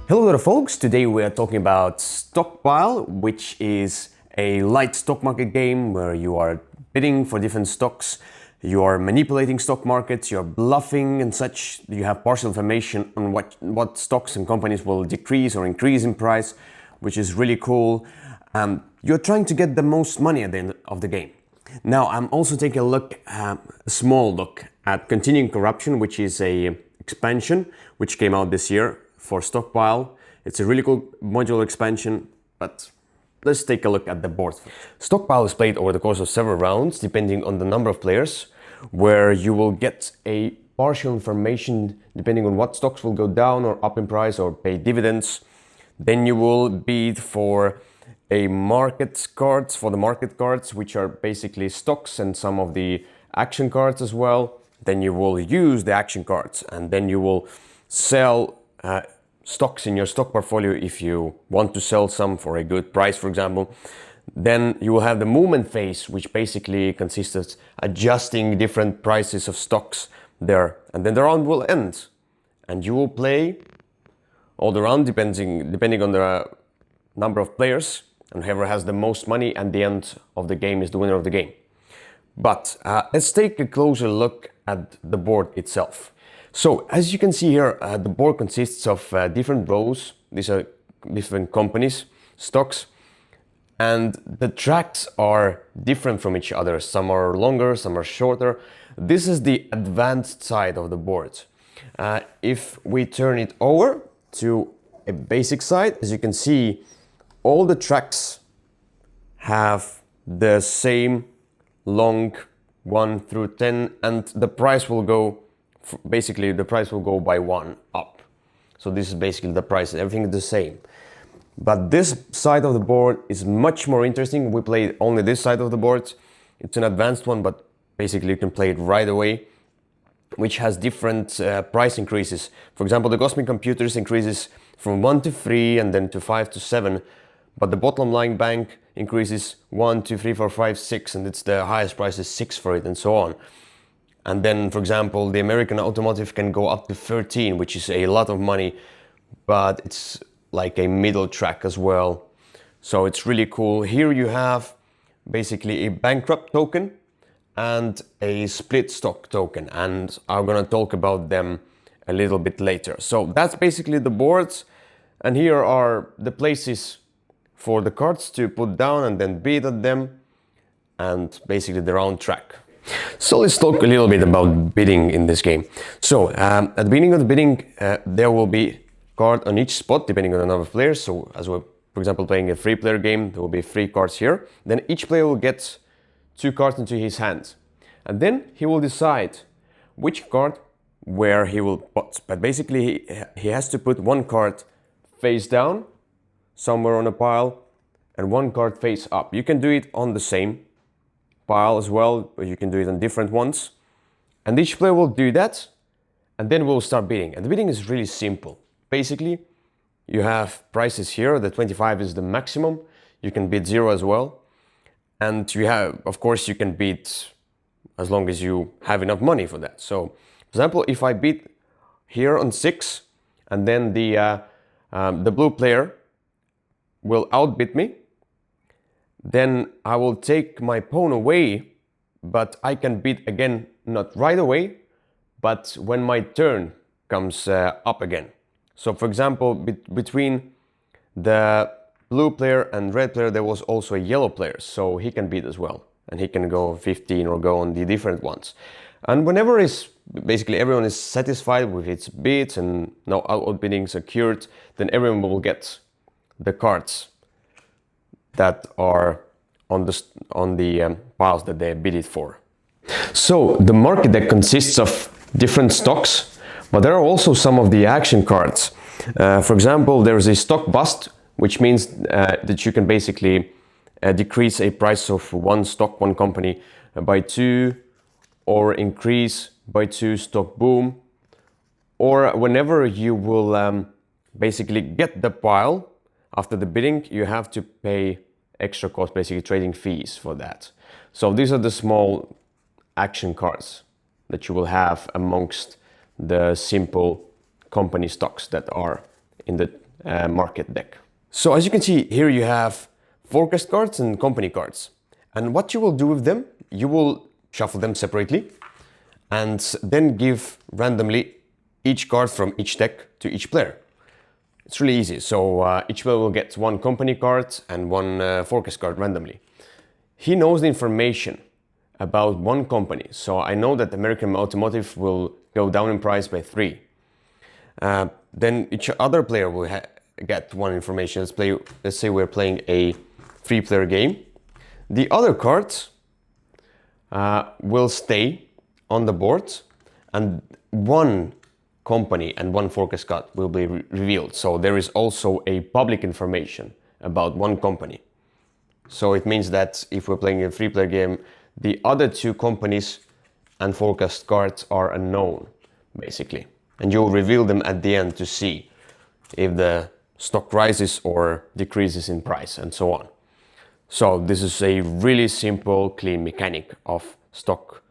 Hello there folks, today we are talking about Stockpile, which is a light stock market game where you are bidding for different stocks, you are manipulating stock markets, you are bluffing and such, you have partial information on what stocks and companies will decrease or increase in price, which is really cool. You're trying to get the most money at the end of the game. Now I'm also taking a small look at Continuing Corruption, which is a expansion which came out this year for Stockpile. It's a really cool modular expansion, but let's take a look at the board. Stockpile is played over the course of several rounds, depending on the number of players, where you will get a partial information depending on what stocks will go down or up in price or pay dividends. Then you will bid for the market cards, which are basically stocks and some of the action cards as well. Then you will use the action cards and then you will sell stocks in your stock portfolio if you want to sell some for a good price, for example. Then you will have the movement phase, which basically consists of adjusting different prices of stocks there. And then the round will end. And you will play all the round depending on the number of players. And whoever has the most money at the end of the game is the winner of the game. But let's take a closer look at the board itself. So as you can see here, the board consists of different rows. These are different companies, stocks, and the tracks are different from each other. Some are longer, some are shorter. This is the advanced side of the board. If we turn it over to a basic side, as you can see, all the tracks have the same long 1 through 10, and the price will go basically the price will go by 1 up. So this is basically the price, everything is the same. But this side of the board is much more interesting. We played only this side of the board. It's an advanced one, but basically you can play it right away, which has different price increases. For example, the Cosmic Computers increases from 1 to 3 and then to 5 to 7. But the bottom line bank increases 1, 2, 3, 4, 5, 6, and it's the highest price is 6 for it, and so on. And then, for example, the American Automotive can go up to 13, which is a lot of money, but it's like a middle track as well. So it's really cool. Here you have basically a bankrupt token and a split stock token, and I'm gonna talk about them a little bit later. So that's basically the boards, and here are the places for the cards to put down and then bid at them, and basically the round track. So let's talk a little bit about bidding in this game. So at the beginning of the bidding, there will be card on each spot depending on the number of players. So as we're, for example, playing a 3-player game, there will be 3 cards here. Then each player will get 2 cards into his hand. And then he will decide which card where he will put. But basically he has to put 1 card face down somewhere on a pile and 1 card face up. You can do it on the same pile as well, but you can do it on different ones. And each player will do that, and then we'll start bidding. And the bidding is really simple. Basically, you have prices here. The 25 is the maximum. You can bid 0 as well. And you have, of course, you can bid as long as you have enough money for that. So, for example, if I bid here on 6, and then the blue player will outbid me, then I will take my pawn away, but I can bid again, not right away, but when my turn comes up again. So for example, between the blue player and red player, there was also a yellow player, so he can bid as well. And he can go 15 or go on the different ones. And whenever basically everyone is satisfied with its bids and no outbidding secured, then everyone will get the cards that are on the piles that they bidded for. So the market that consists of different stocks, but there are also some of the action cards. For example, there's a stock bust, which means that you can basically decrease a price of 1 stock, 1 company by 2, or increase by 2 stock boom, or whenever you will basically get the pile after the bidding, you have to pay extra cost, basically trading fees for that. So these are the small action cards that you will have amongst the simple company stocks that are in the market deck. So as you can see here, you have forecast cards and company cards. And what you will do with them, you will shuffle them separately and then give randomly each card from each deck to each player. It's really easy. So each player will get one company card and one forecast card randomly. He knows the information about one company. So I know that American Automotive will go down in price by 3. Then each other player will get one information. Let's say we're playing a 3-player game. The other cards will stay on the board, and one company and one forecast card will be revealed. So there is also a public information about one company. So it means that if we're playing a 3-player game, the other 2 companies and forecast cards are unknown, basically. And you'll reveal them at the end to see if the stock rises or decreases in price and so on. So this is a really simple, clean mechanic of stock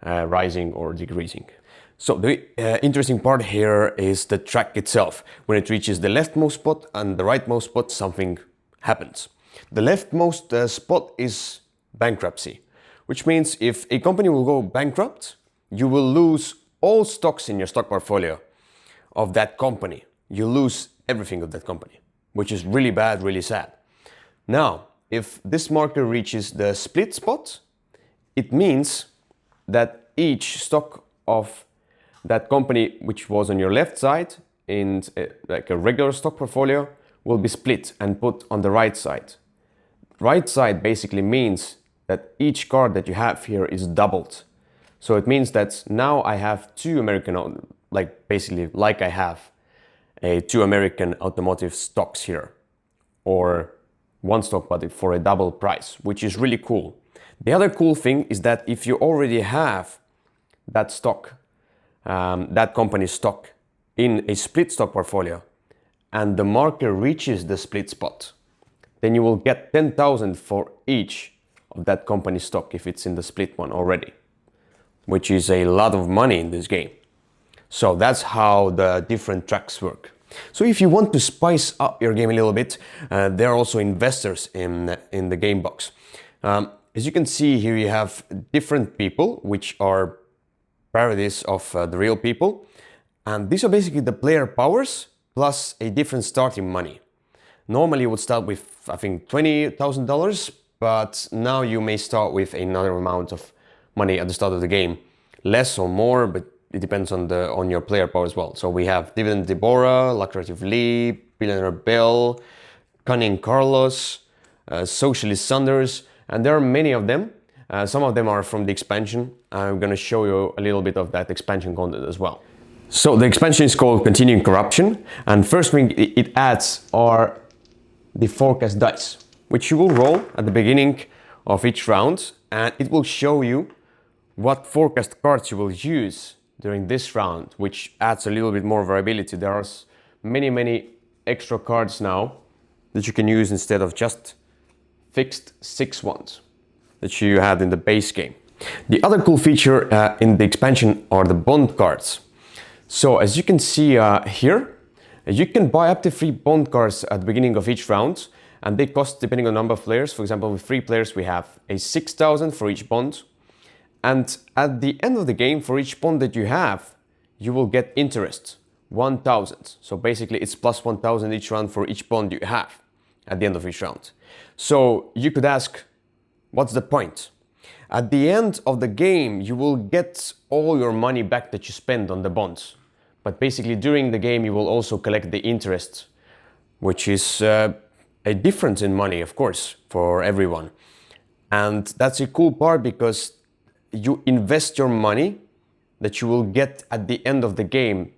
rising or decreasing. So the interesting part here is the track itself. When it reaches the leftmost spot and the rightmost spot, something happens. The leftmost spot is bankruptcy, which means if a company will go bankrupt, you will lose all stocks in your stock portfolio of that company. You lose everything of that company, which is really bad, really sad. Now, if this marker reaches the split spot, it means that each stock of that company which was on your left side in like a regular stock portfolio will be split and put on the right side. Right side basically means that each card that you have here is doubled. So it means that now I have 2 American, like I have 2 American automotive stocks here, or one stock but for a double price, which is really cool. The other cool thing is that if you already have that stock, that company's stock in a split stock portfolio, and the marker reaches the split spot, then you will get 10,000 for each of that company's stock if it's in the split one already, which is a lot of money in this game. So that's how the different tracks work. So if you want to spice up your game a little bit, there are also investors in the game box. As you can see here, you have different people, which are parodies of the real people. And these are basically the player powers plus a different starting money. Normally you would start with, I think, $20,000, but now you may start with another amount of money at the start of the game. Less or more, but it depends on your player power as well. So we have Dividend Deborah, Lucrative Lee, Billionaire Bill, Cunning Carlos, Socialist Sanders, and there are many of them. Some of them are from the expansion. I'm going to show you a little bit of that expansion content as well. So the expansion is called Continuing Corruption, and first thing it adds are the forecast dice, which you will roll at the beginning of each round, and it will show you what forecast cards you will use during this round, which adds a little bit more variability. There are many extra cards now that you can use instead of just fixed 6 ones that you had in the base game. The other cool feature in the expansion are the bond cards. So as you can see here, you can buy up to 3 bond cards at the beginning of each round, and they cost depending on the number of players. For example, with 3 players we have a 6,000 for each bond. And at the end of the game, for each bond that you have, you will get interest, 1,000. So basically it's plus 1,000 each round for each bond you have at the end of each round. So you could ask, what's the point? At the end of the game, you will get all your money back that you spend on the bonds. But basically during the game, you will also collect the interest, which is a difference in money, of course, for everyone. And that's a cool part because you invest your money that you will get at the end of the game,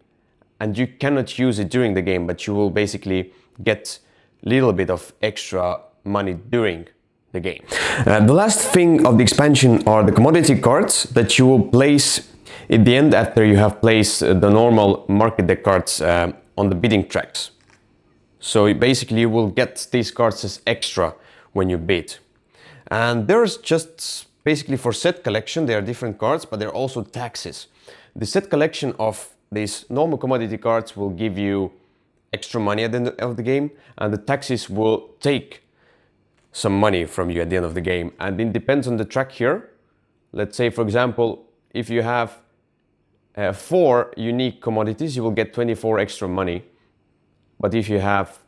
and you cannot use it during the game, but you will basically get a little bit of extra money during the game. The last thing of the expansion are the commodity cards that you will place at the end after you have placed the normal market deck cards on the bidding tracks. So basically you will get these cards as extra when you bid. And there's just basically for set collection, there are different cards, but there are also taxes. The set collection of these normal commodity cards will give you extra money at the end of the game, and the taxes will take some money from you at the end of the game. And it depends on the track here. Let's say, for example, if you have 4 unique commodities, you will get 24 extra money. But if you have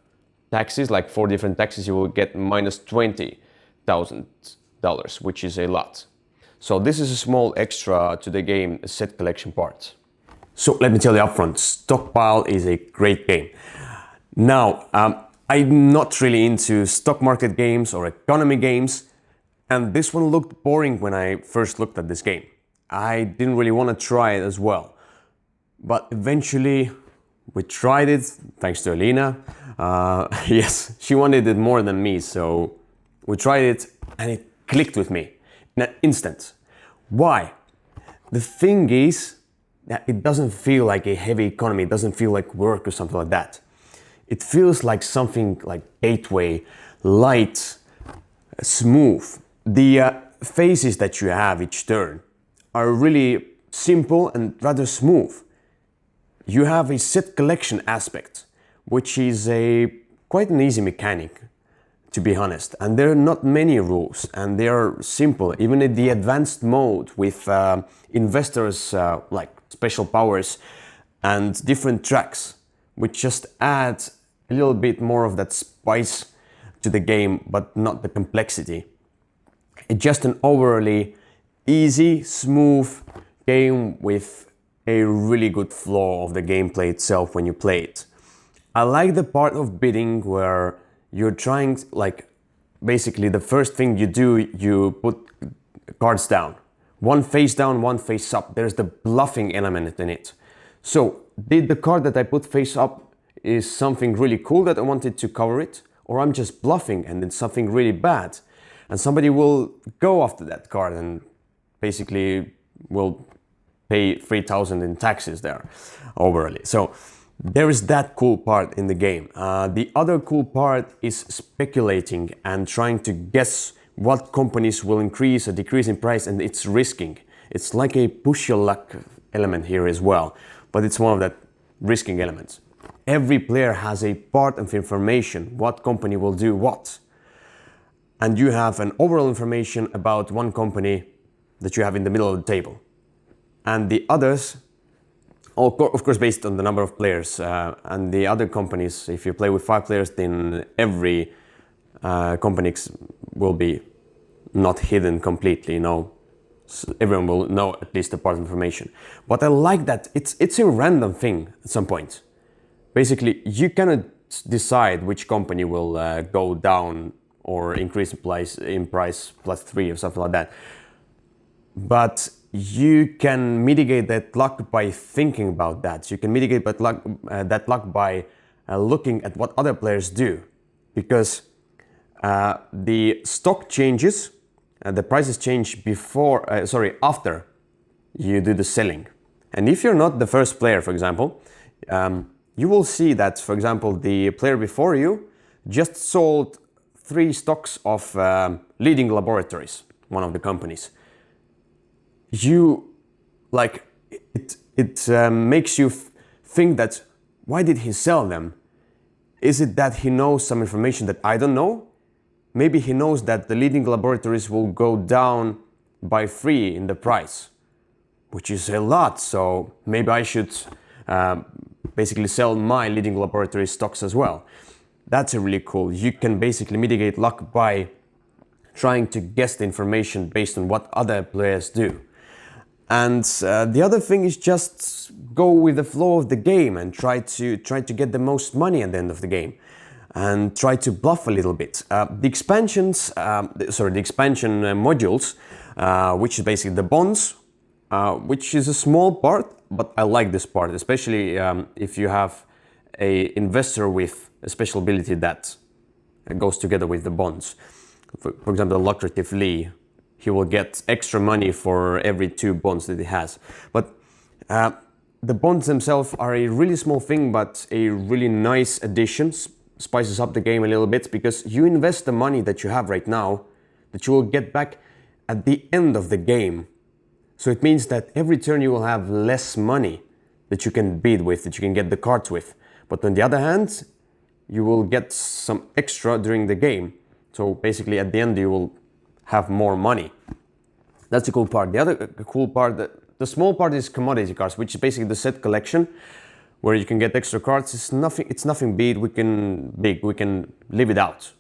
taxes, like 4 different taxes, you will get minus $20,000, which is a lot. So this is a small extra to the game set collection part. So let me tell you upfront, Stockpile is a great game. Now, I'm not really into stock market games or economy games, and this one looked boring when I first looked at this game. I didn't really want to try it as well. But eventually, we tried it, thanks to Alina. Yes, she wanted it more than me, so we tried it and it clicked with me in an instant. Why? The thing is that it doesn't feel like a heavy economy, it doesn't feel like work or something like that. It feels like something like gateway, light, smooth. The phases that you have each turn are really simple and rather smooth. You have a set collection aspect, which is quite an easy mechanic, to be honest. And there are not many rules, and they are simple. Even in the advanced mode with investors like special powers and different tracks, which just adds a little bit more of that spice to the game, but not the complexity. It's just an overly easy, smooth game with a really good flow of the gameplay itself when you play it. I like the part of bidding where you're trying, like, basically the first thing you do, you put cards down. One face down, one face up. There's the bluffing element in it. So, did the card that I put face up is something really cool that I wanted to cover it? Or I'm just bluffing and it's something really bad? And somebody will go after that card and basically will pay 3,000 in taxes there overly. So there is that cool part in the game. The other cool part is speculating and trying to guess what companies will increase or decrease in price, and it's risking. It's like a push your luck element here as well, but it's one of the risking elements. Every player has a part of information, what company will do what. And you have an overall information about one company that you have in the middle of the table. And the others, of course based on the number of players, and the other companies, if you play with 5 players, then every company will be not hidden completely, So everyone will know at least a part of information. But I like that it's a random thing at some point. Basically, you cannot decide which company will go down or increase in price +3 or something like that. But you can mitigate that luck by thinking about that. You can mitigate that luck by looking at what other players do. Because the stock changes, the prices change after you do the selling. And if you're not the first player, for example, you will see that, for example, the player before you just sold 3 stocks of leading laboratories, one of the companies. It makes you think that, why did he sell them? Is it that he knows some information that I don't know? Maybe he knows that the leading laboratories will go down by 3 in the price, which is a lot. So maybe I should basically sell my leading laboratory stocks as well. That's really cool. You can basically mitigate luck by trying to guess the information based on what other players do. And the other thing is just go with the flow of the game and try to get the most money at the end of the game, and try to bluff a little bit. The expansion modules, which is basically the bonds, which is a small part, but I like this part, especially if you have a investor with a special ability that goes together with the bonds. For example, Lucrative Lee, he will get extra money for every 2 bonds that he has. But the bonds themselves are a really small thing, but a really nice addition, spices up the game a little bit, because you invest the money that you have right now that you will get back at the end of the game. So it means that every turn you will have less money that you can bid with, that you can get the cards with. But on the other hand, you will get some extra during the game. So basically at the end you will have more money. That's the cool part. The other cool part, the small part is commodity cards, which is basically the set collection, where you can get extra cards. It's nothing big. We can live it out.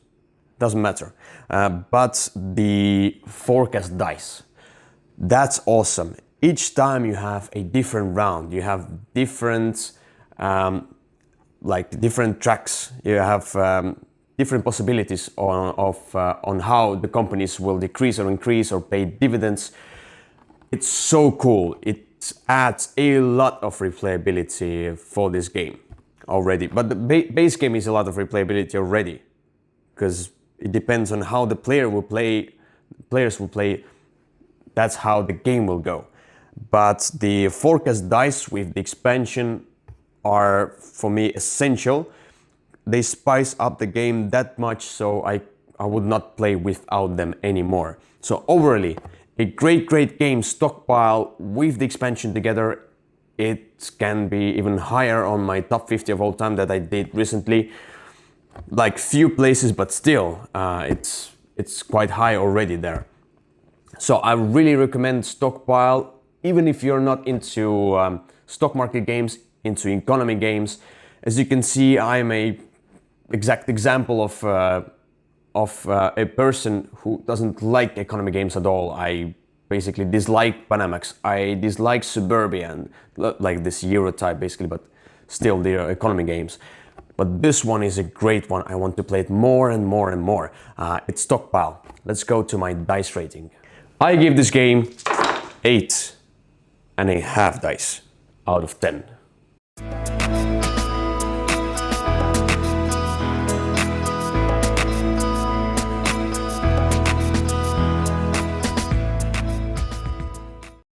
Doesn't matter. But the forecast dice, that's awesome. Each time you have a different round. You have different different tracks. You have different possibilities on how the companies will decrease or increase or pay dividends. It's so cool. It adds a lot of replayability for this game already. But the base game is a lot of replayability already, because it depends on how the players will play. That's how the game will go. But the forecast dice with the expansion are, for me, essential. They spice up the game that much, so I would not play without them anymore. So overall, a great game. Stockpile with the expansion together. It can be even higher on my top 50 of all time that I did recently. Like few places, but still, it's quite high already there. So I really recommend Stockpile, even if you're not into stock market games, into economy games. As you can see, I'm a exact example of a person who doesn't like economy games at all. I basically dislike Panamax. I dislike Suburbia and like this Euro type basically, but still they're economy games. But this one is a great one. I want to play it more and more and more. It's Stockpile. Let's go to my dice rating. I give this game 8.5 dice out of 10.